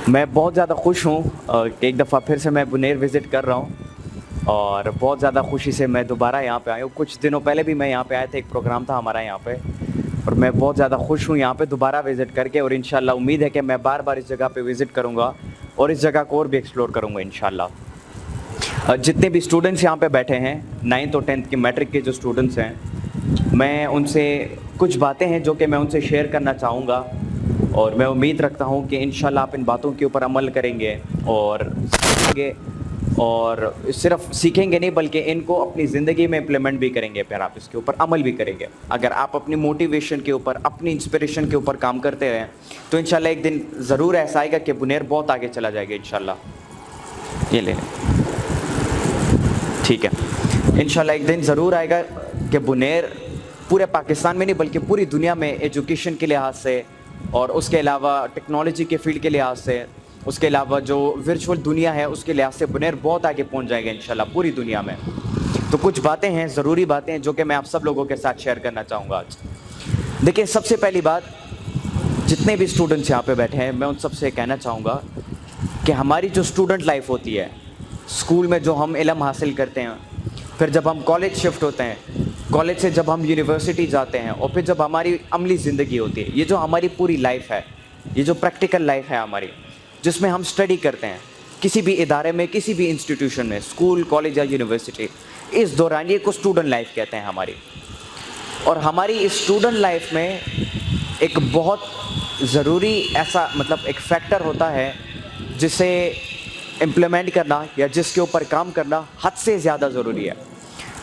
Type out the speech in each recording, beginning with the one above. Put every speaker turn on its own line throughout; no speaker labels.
मैं बहुत ज़्यादा खुश हूँ कि एक दफ़ा फिर से मैं बुनेर विज़िट कर रहा हूँ और बहुत ज़्यादा खुशी से मैं दोबारा यहाँ पे आया हूँ। कुछ दिनों पहले भी मैं यहाँ पे आया था, एक प्रोग्राम था हमारा यहाँ पे और मैं बहुत ज़्यादा खुश हूँ यहाँ पे दोबारा विज़िट करके और इंशाल्लाह उम्मीद है कि मैं बार-बार इस जगह पे विज़िट करूँगा और इस जगह को और भी एक्सप्लोर करूँगा इंशाल्लाह। जितने भी स्टूडेंट्स यहाँ पे बैठे हैं 9th और 10th के मैट्रिक के जो स्टूडेंट्स हैं, मैं उनसे कुछ बातें हैं जो कि मैं उनसे शेयर करना चाहूँगा और मैं उम्मीद रखता हूँ कि इंशाल्लाह आप इन बातों के ऊपर अमल करेंगे और सीखेंगे और सिर्फ सीखेंगे नहीं बल्कि इनको अपनी ज़िंदगी में इम्प्लीमेंट भी करेंगे, फिर आप इसके ऊपर अमल भी करेंगे। अगर आप अपनी मोटिवेशन के ऊपर, अपनी इंस्पिरेशन के ऊपर काम करते रहें तो इंशाल्लाह एक दिन ज़रूर ऐसा आएगा कि बुनेर बहुत आगे चला जाएगा इंशाल्लाह। ये ले लें, ठीक है। इंशाल्लाह एक दिन ज़रूर आएगा कि बुनेर पूरे पाकिस्तान में नहीं बल्कि पूरी दुनिया में एजुकेशन के लिहाज से और उसके अलावा टेक्नोलॉजी के फील्ड के लिहाज से, उसके अलावा जो वर्चुअल दुनिया है उसके लिहाज से बुनेर बहुत आगे पहुंच जाएगा इंशाल्लाह पूरी दुनिया में। तो कुछ बातें हैं, ज़रूरी बातें हैं जो कि मैं आप सब लोगों के साथ शेयर करना चाहूँगा आज। देखिए, सबसे पहली बात, जितने भी स्टूडेंट्स यहाँ पे बैठे हैं मैं उन सबसे कहना चाहूँगा कि हमारी जो स्टूडेंट लाइफ होती है, स्कूल में जो हम इल्म हासिल करते हैं, फिर जब हम कॉलेज शिफ्ट होते हैं, कॉलेज से जब हम यूनिवर्सिटी जाते हैं और फिर जब हमारी अमली ज़िंदगी होती है, ये जो हमारी पूरी लाइफ है, ये जो प्रैक्टिकल लाइफ है हमारी, जिसमें हम स्टडी करते हैं किसी भी इदारे में, किसी भी इंस्टीट्यूशन में, स्कूल, कॉलेज या यूनिवर्सिटी, इस दौरान ये को स्टूडेंट लाइफ कहते हैं हमारी। और हमारी इस स्टूडेंट लाइफ में एक बहुत ज़रूरी ऐसा मतलब एक फैक्टर होता है जिसे इम्प्लीमेंट करना या जिसके ऊपर काम करना हद से ज़्यादा ज़रूरी है।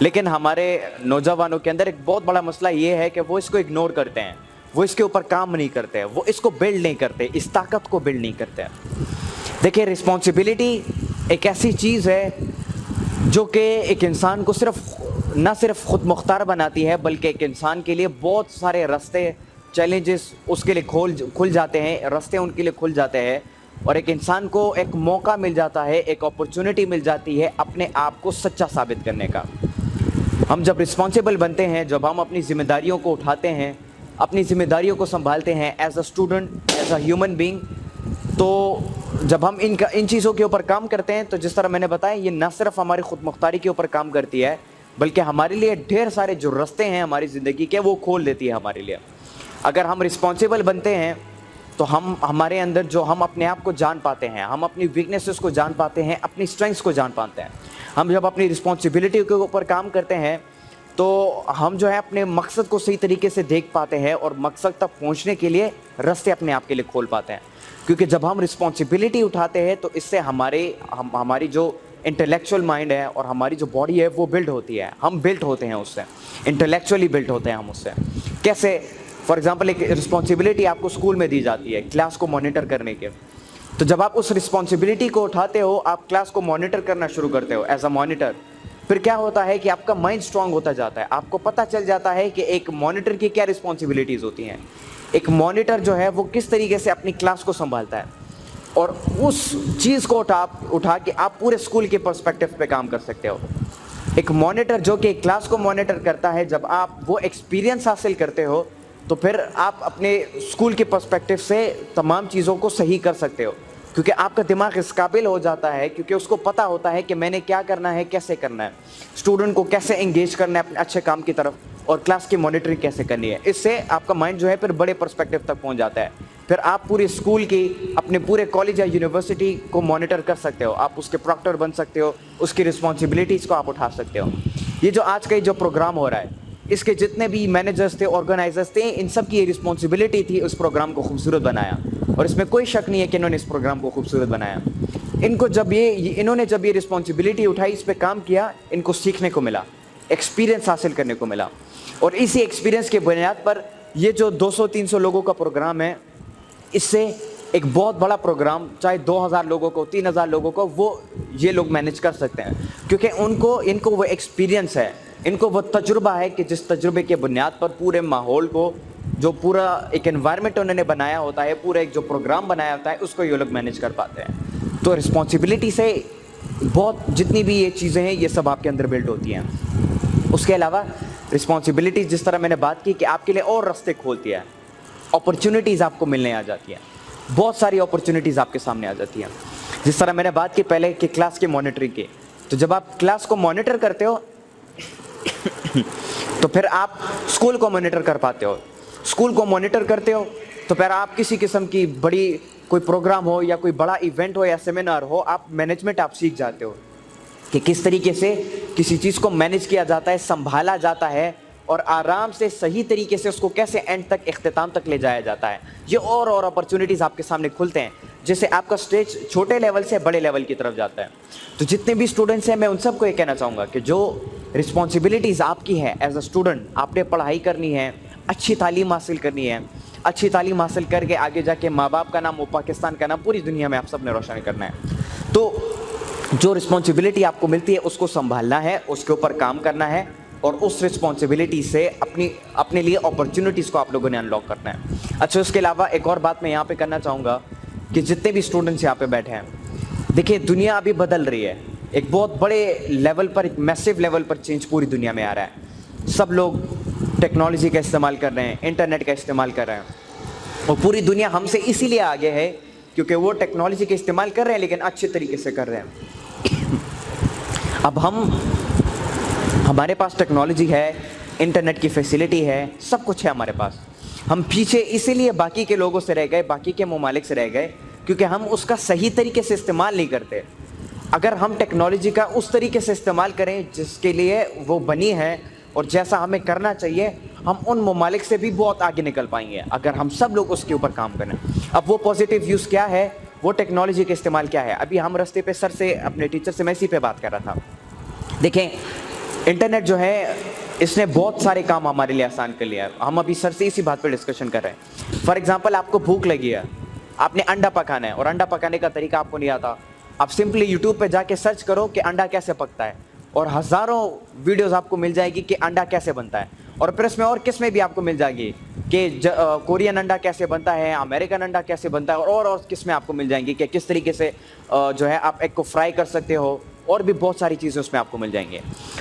लेकिन हमारे नौजवानों के अंदर एक बहुत बड़ा मसला ये है कि वो इसको इग्नोर करते हैं, वो इसके ऊपर काम नहीं करते हैं, वो इसको बिल्ड नहीं करते, इस ताकत को बिल्ड नहीं करते हैं। देखिए, रिस्पॉन्सिबिलिटी एक ऐसी चीज़ है जो कि एक इंसान को न सिर्फ खुद मुख्तार बनाती है बल्कि एक इंसान के लिए बहुत सारे रास्ते, चैलेंजेस उसके लिए खुल जाते हैं, रास्ते उनके लिए खुल जाते हैं और एक इंसान को एक मौका मिल जाता है, एक अपॉर्चुनिटी मिल जाती है अपने आप को सच्चा साबित करने का। हम जब रिस्पॉन्सिबल बनते हैं, जब हम अपनी ज़िम्मेदारियों को उठाते हैं, अपनी ज़िम्मेदारियों को संभालते हैं as a student, as a human being, तो जब हम इन चीज़ों के ऊपर काम करते हैं तो जिस तरह मैंने बताया, ये न सिर्फ हमारी खुद मुख्तारी के ऊपर काम करती है बल्कि हमारे लिए ढेर सारे जो रास्ते हैं हमारी ज़िंदगी के वो खोल देती है हमारे लिए। अगर हम रिस्पॉन्सिबल बनते हैं तो हमारे अंदर जो हम अपने आप को जान पाते हैं, हम अपनी वीकनेसेस को जान पाते हैं, अपनी स्ट्रेंथ्स को जान पाते हैं। हम जब अपनी रिस्पॉन्सिबिलिटी के ऊपर काम करते हैं तो हम जो है अपने मकसद को सही तरीके से देख पाते हैं और मकसद तक पहुंचने के लिए रास्ते अपने आप के लिए खोल पाते हैं। क्योंकि जब हम रिस्पॉन्सिबिलिटी उठाते हैं तो इससे हमारी जो इंटेलेक्चुअल माइंड है और हमारी जो बॉडी है वो बिल्ड होती है, हम बिल्ड होते हैं उससे, इंटेलेक्चुअली बिल्ड होते हैं हम उससे। कैसे? फॉर एग्जांपल, एक रिस्पॉन्सिबिलिटी आपको स्कूल में दी जाती है क्लास को मॉनिटर करने के, तो जब आप उस रिस्पॉन्सिबिलिटी को उठाते हो, आप क्लास को मॉनिटर करना शुरू करते हो एज अ मॉनिटर, फिर क्या होता है कि आपका माइंड स्ट्रांग होता जाता है, आपको पता चल जाता है कि एक मॉनिटर की क्या रिस्पॉन्सिबिलिटीज़ होती हैं, एक मॉनिटर जो है वो किस तरीके से अपनी क्लास को संभालता है और उस चीज़ को उठा के आप पूरे स्कूल के पर्सपेक्टिव पे काम कर सकते हो। एक मॉनिटर जो कि क्लास को मॉनिटर करता है, जब आप वो एक्सपीरियंस हासिल करते हो तो फिर आप अपने स्कूल के पर्सपेक्टिव से तमाम चीज़ों को सही कर सकते हो, क्योंकि आपका दिमाग इस काबिल हो जाता है, क्योंकि उसको पता होता है कि मैंने क्या करना है, कैसे करना है, स्टूडेंट को कैसे एंगेज करना है अपने अच्छे काम की तरफ और क्लास की मॉनिटरिंग कैसे करनी है। इससे आपका माइंड जो है फिर बड़े पर्सपेक्टिव तक पहुंच जाता है। फिर आप पूरे स्कूल की, अपने पूरे कॉलेज या यूनिवर्सिटी को मॉनिटर कर सकते हो, आप उसके प्रॉक्टर बन सकते हो, उसकी रिस्पॉन्सिबिलिटीज़ को आप उठा सकते हो। ये जो आज का जो प्रोग्राम हो रहा है, इसके जितने भी मैनेजर्स थे, ऑर्गेनाइजर्स थे, इन सब की ये रिस्पॉन्सिबिलिटी थी उस प्रोग्राम को खूबसूरत बनाया और इसमें कोई शक नहीं है कि इन्होंने इस प्रोग्राम को खूबसूरत बनाया। इन्होंने जब ये रिस्पॉन्सिबिलिटी उठाई, इस पे काम किया, इनको सीखने को मिला, एक्सपीरियंस हासिल करने को मिला और इसी एक्सपीरियंस के बुनियाद पर ये जो 200-300 लोगों का प्रोग्राम है, इससे एक बहुत बड़ा प्रोग्राम, चाहे 2000 लोगों को, 3000 लोगों को, वो ये लोग मैनेज कर सकते हैं, क्योंकि इनको वो एक्सपीरियंस है, इनको वो तजुर्बा है कि जिस तजुर्बे के बुनियाद पर पूरे माहौल को, जो पूरा एक एनवायरनमेंट उन्होंने बनाया होता है, पूरा एक जो प्रोग्राम बनाया होता है, उसको ये लोग मैनेज कर पाते हैं। तो रिस्पॉन्सिबिलिटी से बहुत जितनी भी ये चीज़ें हैं ये सब आपके अंदर बिल्ड होती हैं। उसके अलावा रिस्पॉन्सिबिलिटी, जिस तरह मैंने बात की कि आपके लिए और रास्ते खोलती है, अपॉर्चुनिटीज़ आपको मिलने आ जाती हैं। بہت ساری اپرچونیٹیز آپ کے سامنے آ جاتی ہیں. جس طرح میں نے بات کی پہلے کہ کلاس کی مانیٹرنگ کی, تو جب آپ کلاس کو مانیٹر کرتے ہو تو پھر آپ اسکول کو مانیٹر کر پاتے ہو. اسکول کو مانیٹر کرتے ہو تو پھر آپ کسی قسم کی بڑی کوئی پروگرام ہو یا کوئی بڑا ایونٹ ہو یا سیمینار ہو, آپ مینجمنٹ آپ سیکھ جاتے ہو کہ کس طریقے سے کسی چیز کو مینیج کیا جاتا ہے, سنبھالا جاتا ہے, اور آرام سے صحیح طریقے سے اس کو کیسے اینڈ تک, اختتام تک لے جایا جاتا ہے. یہ اور اپرچونیٹیز آپ کے سامنے کھلتے ہیں, جس سے آپ کا اسٹیج چھوٹے لیول سے بڑے لیول کی طرف جاتا ہے. تو جتنے بھی اسٹوڈنٹس ہیں میں ان سب کو یہ کہنا چاہوں گا کہ جو رسپانسبلٹیز آپ کی ہے ایز اے اسٹوڈنٹ, آپ نے پڑھائی کرنی ہے, اچھی تعلیم حاصل کرنی ہے, اچھی تعلیم حاصل کر کے آگے جا کے ماں باپ کا نام اور پاکستان کا نام پوری دنیا میں آپ سب نے روشن کرنا ہے. تو جو رسپانسبلٹی آپ کو ملتی ہے اس کو سنبھالنا ہے, اس کے اوپر کام کرنا ہے, اور اس رسپانسبلٹی سے اپنے لیے اپرچونیٹیز کو آپ لوگوں نے انلاک کرنا ہے. اچھا, اس کے علاوہ ایک اور بات میں یہاں پہ کرنا چاہوں گا کہ جتنے بھی اسٹوڈنٹس یہاں پہ بیٹھے ہیں, دیکھیں دنیا ابھی بدل رہی ہے, ایک بہت بڑے لیول پر, ایک میسو لیول پر چینج پوری دنیا میں آ رہا ہے. سب لوگ ٹیکنالوجی کا استعمال کر رہے ہیں, انٹرنیٹ کا استعمال کر رہے ہیں, اور پوری دنیا ہم سے اسی لیے آگے ہے کیونکہ وہ ٹیکنالوجی کا استعمال کر رہے ہیں لیکن اچھے طریقے سے کر رہے ہیں. اب ہمارے پاس ٹیکنالوجی ہے, انٹرنیٹ کی فیسلٹی ہے, سب کچھ ہے ہمارے پاس. ہم پیچھے اسی لیے باقی کے لوگوں سے رہ گئے, باقی کے ممالک سے رہ گئے, کیونکہ ہم اس کا صحیح طریقے سے استعمال نہیں کرتے. اگر ہم ٹیکنالوجی کا اس طریقے سے استعمال کریں جس کے لیے وہ بنی ہے اور جیسا ہمیں کرنا چاہیے, ہم ان ممالک سے بھی بہت آگے نکل پائیں گے اگر ہم سب لوگ اس کے اوپر کام کریں. اب وہ پازیٹیو یوز کیا ہے, وہ ٹیکنالوجی کا استعمال کیا ہے. ابھی ہم رستے پہ سر سے, اپنے ٹیچر سے میں اسی پہ بات کر رہا تھا. دیکھیں انٹرنیٹ جو ہے اس نے بہت سارے کام ہمارے لیے آسان کر لیا ہے. ہم ابھی سر سے اسی بات پہ ڈسکشن کر رہے ہیں. فار ایگزامپل, آپ کو بھوک لگی ہے, آپ نے انڈا پکانا ہے اور انڈا پکانے کا طریقہ آپ کو نہیں آتا, آپ سمپلی یوٹیوب پہ جا کے سرچ کرو کہ انڈا کیسے پکتا ہے, اور ہزاروں ویڈیوز آپ کو مل جائے گی کہ انڈا کیسے بنتا ہے. اور پھر اس میں اور قسمیں بھی آپ کو مل جائے گی کہ کورین انڈا کیسے بنتا ہے, امریکن انڈا کیسے بنتا ہے, اور قسمیں آپ کو مل جائیں گی کہ کس طریقے سے جو ہے آپ ایگ کو فرائی کر سکتے ہو, اور بھی بہت ساری چیزیں اس میں آپ کو مل جائیں گے.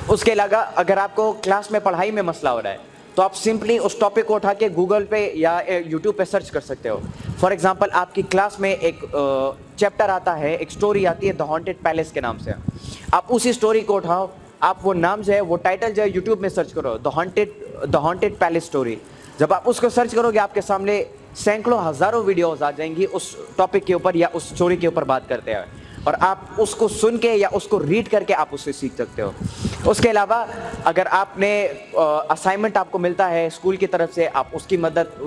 اس کے علاوہ اگر آپ کو کلاس میں پڑھائی میں مسئلہ ہو رہا ہے تو آپ سمپلی اس ٹاپک کو اٹھا کے گوگل پہ یا یوٹیوب پہ سرچ کر سکتے ہو. فار ایگزامپل, آپ کی کلاس میں ایک چیپٹر آتا ہے, ایک سٹوری آتی ہے دا ہانٹڈ پیلیس کے نام سے, آپ اسی سٹوری کو اٹھاؤ, آپ وہ نام جو ہے, وہ ٹائٹل جو ہے یوٹیوب میں سرچ کرو, دا ہانٹڈ پیلیس سٹوری. جب آپ اس کو سرچ کرو گے آپ کے سامنے سینکڑوں ہزاروں ویڈیوز آ جائیں گی اس ٹاپک کے اوپر یا اس سٹوری کے اوپر بات کرتے ہیں, اور آپ اس کو سن کے یا اس کو ریڈ کر کے آپ اس سے سیکھ سکتے ہو. اس کے علاوہ اگر آپ نے اسائنمنٹ آپ کو ملتا ہے اسکول کی طرف سے, آپ اس کی مدد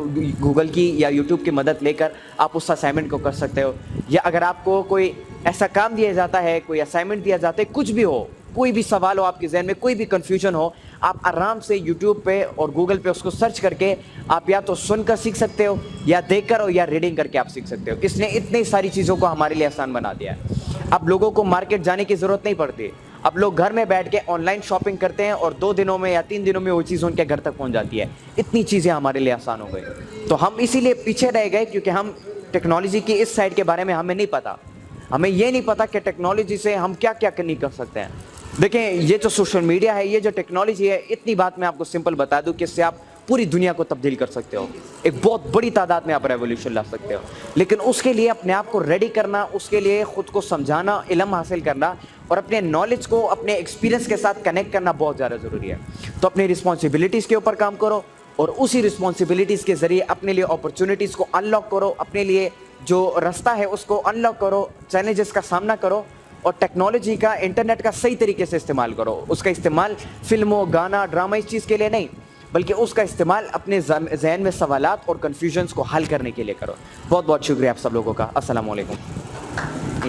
گوگل کی یا یوٹیوب کی مدد لے کر آپ اس اسائنمنٹ کو کر سکتے ہو. یا اگر آپ کو کوئی ایسا کام دیا جاتا ہے, کوئی اسائنمنٹ دیا جاتا ہے, کچھ بھی ہو, کوئی بھی سوال ہو آپ کے ذہن میں, کوئی بھی کنفیوژن ہو, آپ آرام سے یوٹیوب پہ اور گوگل پہ اس کو سرچ کر کے آپ یا تو سن کر سیکھ سکتے ہو, یا دیکھ کر ہو, یا ریڈنگ کر کے آپ سیکھ سکتے ہو. اس نے اتنی ساری چیزوں کو ہمارے لیے آسان بنا دیا ہے. اب لوگوں کو مارکیٹ جانے کی ضرورت نہیں پڑتی, اب لوگ گھر میں بیٹھ کے آن لائن شاپنگ کرتے ہیں اور 2 دنوں میں یا 3 دنوں میں وہ چیز ان کے گھر تک پہنچ جاتی ہے. اتنی چیزیں ہمارے لیے آسان ہو گئی. تو ہم اسی لیے پیچھے رہ گئے کیونکہ ہم ٹیکنالوجی کی اس سائڈ کے بارے میں ہمیں نہیں پتا. ہمیں یہ نہیں پتا کہ ٹیکنالوجی سے ہم کیا کیا نہیں کر سکتے ہیں. دیکھیں یہ جو سوشل میڈیا ہے, یہ جو ٹیکنالوجی ہے, اتنی بات میں آپ کو سمپل بتا دوں کہ اس سے آپ پوری دنیا کو تبدیل کر سکتے ہو, ایک بہت بڑی تعداد میں آپ ریولیوشن لا سکتے ہو. لیکن اس کے لیے اپنے آپ کو ریڈی کرنا, اس کے لیے خود کو سمجھانا, علم حاصل کرنا, اور اپنے نالج کو اپنے ایکسپیرینس کے ساتھ کنیکٹ کرنا بہت زیادہ ضروری ہے. تو اپنی رسپانسبلٹیز کے اوپر کام کرو, اور اسی رسپانسبلٹیز کے ذریعے اپنے لیے اپرچونیٹیز کو انلاک کرو, اپنے لیے جو رستہ ہے اس کو انلاک کرو, چیلنجز کا سامنا کرو, اور ٹیکنالوجی کا, انٹرنیٹ کا صحیح طریقے سے استعمال کرو. اس کا استعمال فلموں, گانا, ڈرامہ اس چیز کے لیے نہیں, بلکہ اس کا استعمال اپنے ذہن میں سوالات اور کنفیوژنس کو حل کرنے کے لیے کرو. بہت بہت شکریہ آپ سب لوگوں کا. السلام علیکم.